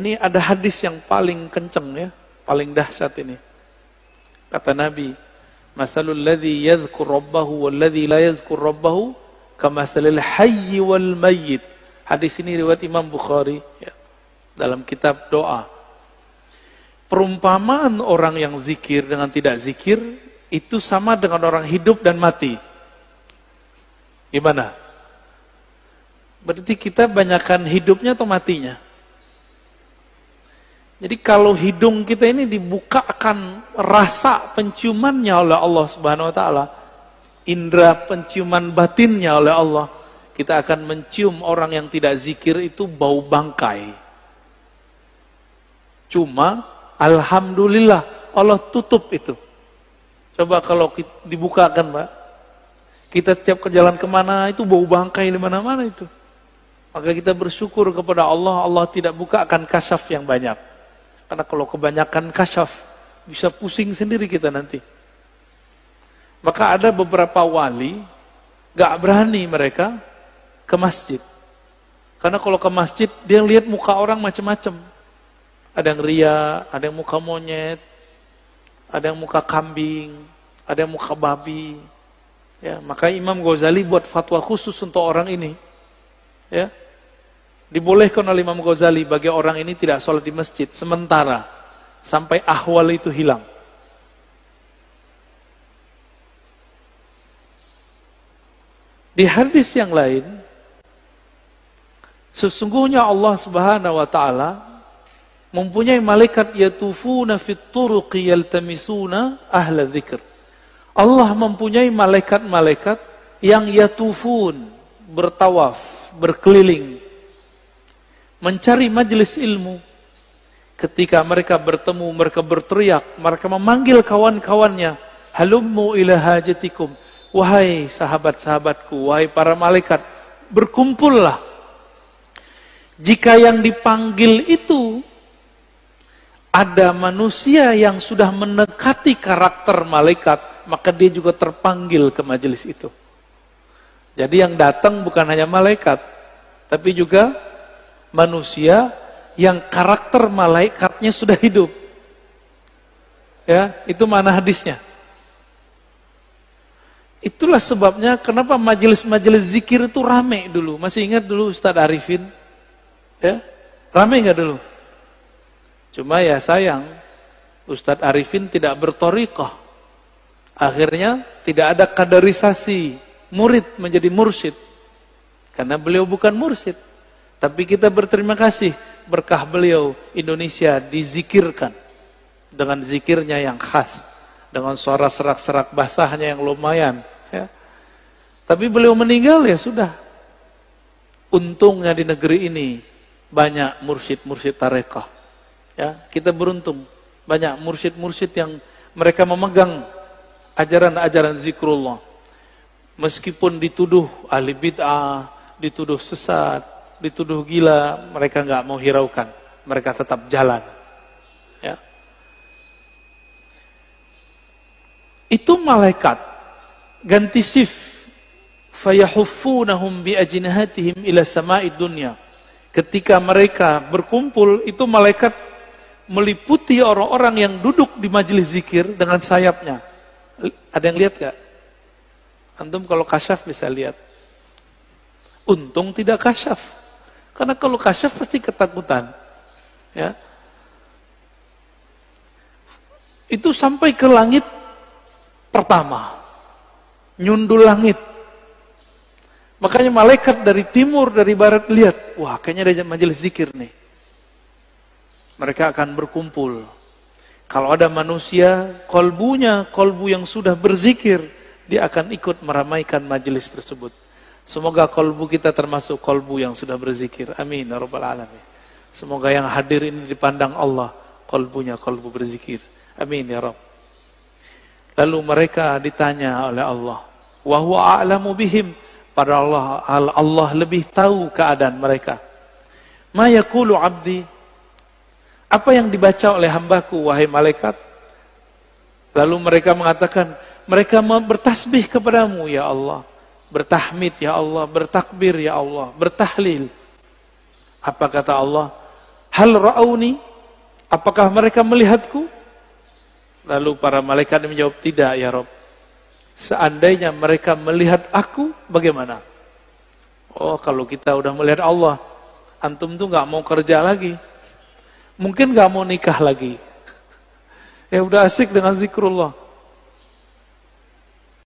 Ini ada hadis yang paling kenceng ya, paling dahsyat ini. Kata Nabi, "Masalul ladzi yadhkur rabbahu wal ladzi la yadhkur rabbahu kamasalil hayyi wal mayyit." Hadis ini riwayat Imam Bukhari ya, dalam kitab doa. Perumpamaan orang yang zikir dengan tidak zikir itu sama dengan orang hidup dan mati. Gimana? Berarti kita banyakkan hidupnya atau matinya? Jadi kalau hidung kita ini dibukakan rasa penciumannya oleh Allah Subhanahu wa taala, indera penciuman batinnya oleh Allah, kita akan mencium orang yang tidak zikir itu bau bangkai. Cuma alhamdulillah Allah tutup itu. Coba kalau dibukakan, Pak. Kita setiap ke jalan kemana itu bau bangkai di mana-mana itu. Maka kita bersyukur kepada Allah, Allah tidak bukakan kasyaf yang banyak. Karena kalau kebanyakan kasyaf, bisa pusing sendiri kita nanti. Maka ada beberapa wali, gak berani mereka ke masjid. Karena kalau ke masjid, dia lihat muka orang macam-macam. Ada yang ria, ada yang muka monyet, ada yang muka kambing, ada yang muka babi. Ya, maka Imam Ghazali buat fatwa khusus untuk orang ini. Ya, dibolehkan oleh Imam Ghazali bagi orang ini tidak sholat di masjid sementara sampai ahwal itu hilang. Di hadis yang lain, sesungguhnya Allah Subhanahu wa taala mempunyai malaikat yatufuna fit turuqi yaltamisuna ahla dzikr. Allah mempunyai malaikat-malaikat yang yatufun, bertawaf, berkeliling, mencari majelis ilmu. Ketika mereka bertemu, mereka berteriak, mereka memanggil kawan-kawannya, halummu ila hajatikum, wahai sahabat-sahabatku, wahai para malaikat, berkumpullah. Jika yang dipanggil itu ada manusia yang sudah mendekati karakter malaikat, maka dia juga terpanggil ke majelis itu. Jadi yang datang bukan hanya malaikat, tapi juga manusia yang karakter malaikatnya sudah hidup. Ya, itu mana hadisnya. Itulah sebabnya kenapa majelis-majelis zikir itu rame dulu. Masih ingat dulu Ustadz Arifin? Ya, rame nggak dulu? Cuma ya sayang, Ustadz Arifin tidak berthariqah. Akhirnya tidak ada kaderisasi murid menjadi mursyid. Karena beliau bukan mursyid. Tapi kita berterima kasih, berkah beliau Indonesia dizikirkan dengan zikirnya yang khas, dengan suara serak-serak basahnya yang lumayan. Ya. Tapi beliau meninggal ya sudah. Untungnya di negeri ini banyak mursyid-mursyid tarekah. Ya, kita beruntung banyak mursyid-mursyid yang mereka memegang ajaran-ajaran zikrullah. Meskipun dituduh ahli bid'ah, dituduh sesat, dituduh gila, mereka nggak mau hiraukan, mereka tetap jalan. Ya. Itu malaikat ganti shift, fayahuffunahum bi ajnihatihim ila sama'id dunya. Ketika mereka berkumpul, itu malaikat meliputi orang-orang yang duduk di majelis zikir dengan sayapnya. Ada yang lihat gak? Antum kalau kasyaf bisa lihat. Untung tidak kasyaf. Karena kalau kasyaf pasti ketakutan. Ya. Itu sampai ke langit pertama. Nyundul langit. Makanya malaikat dari timur, dari barat lihat. Wah, kayaknya ada majelis zikir nih. Mereka akan berkumpul. Kalau ada manusia, kolbu yang sudah berzikir, dia akan ikut meramaikan majelis tersebut. Semoga kolbu kita termasuk kolbu yang sudah berzikir. Amin ya rabbal alamin. Semoga yang hadir ini dipandang Allah, kolbunya kolbu berzikir. Amin ya rabb. Lalu mereka ditanya oleh Allah, wa huwa a'lamu bihim, pada Allah lebih tahu keadaan mereka. Ma yaqulu 'abdi, apa yang dibaca oleh hambaku wahai malaikat? Lalu mereka mengatakan, mereka bertasbih kepadamu ya Allah, bertahmid ya Allah, bertakbir ya Allah, bertahlil. Apa kata Allah? Hal ra'auni? Apakah mereka melihatku? Lalu para malaikat menjawab, tidak ya Rabb. Seandainya mereka melihat aku, bagaimana? Oh, kalau kita udah melihat Allah, antum tuh gak mau kerja lagi. Mungkin gak mau nikah lagi. Ya udah asik dengan zikrullah.